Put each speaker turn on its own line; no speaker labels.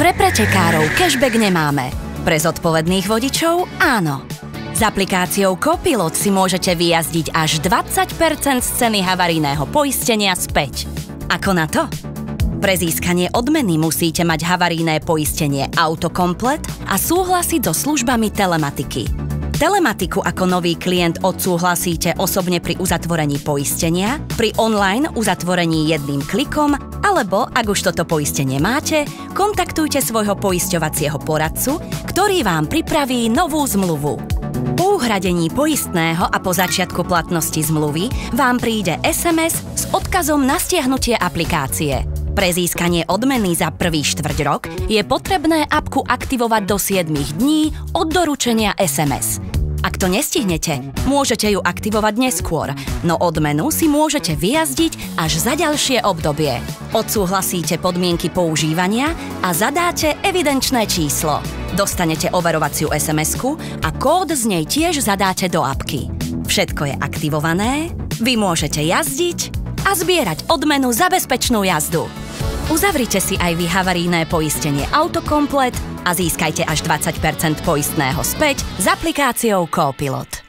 Pre pretekárov cashback nemáme. Pre zodpovedných vodičov áno. S aplikáciou Copilot si môžete vyjazdiť až 20% z ceny havarijného poistenia späť. Ako na to? Pre získanie odmeny musíte mať havarijné poistenie Autokomplet a súhlasiť so službami telematiky. Telematiku ako nový klient odsúhlasíte osobne pri uzatvorení poistenia, pri online uzatvorení jedným klikom, alebo ak už toto poistenie máte, kontaktujte svojho poisťovacieho poradcu, ktorý vám pripraví novú zmluvu. Po uhradení poistného a po začiatku platnosti zmluvy vám príde SMS s odkazom na stiahnutie aplikácie. Pre získanie odmeny za prvý štvrťrok je potrebné apku aktivovať do 7 dní od doručenia SMS. Ak to nestihnete, môžete ju aktivovať neskôr, no odmenu si môžete vyjazdiť až za ďalšie obdobie. Odsúhlasíte podmienky používania a zadáte evidenčné číslo. Dostanete overovaciu SMS-ku a kód z nej tiež zadáte do apky. Všetko je aktivované, vy môžete jazdiť a zbierať odmenu za bezpečnú jazdu. Uzavrite si aj vy havarijné poistenie Autokomplet a získajte až 20% poistného späť s aplikáciou Copilot.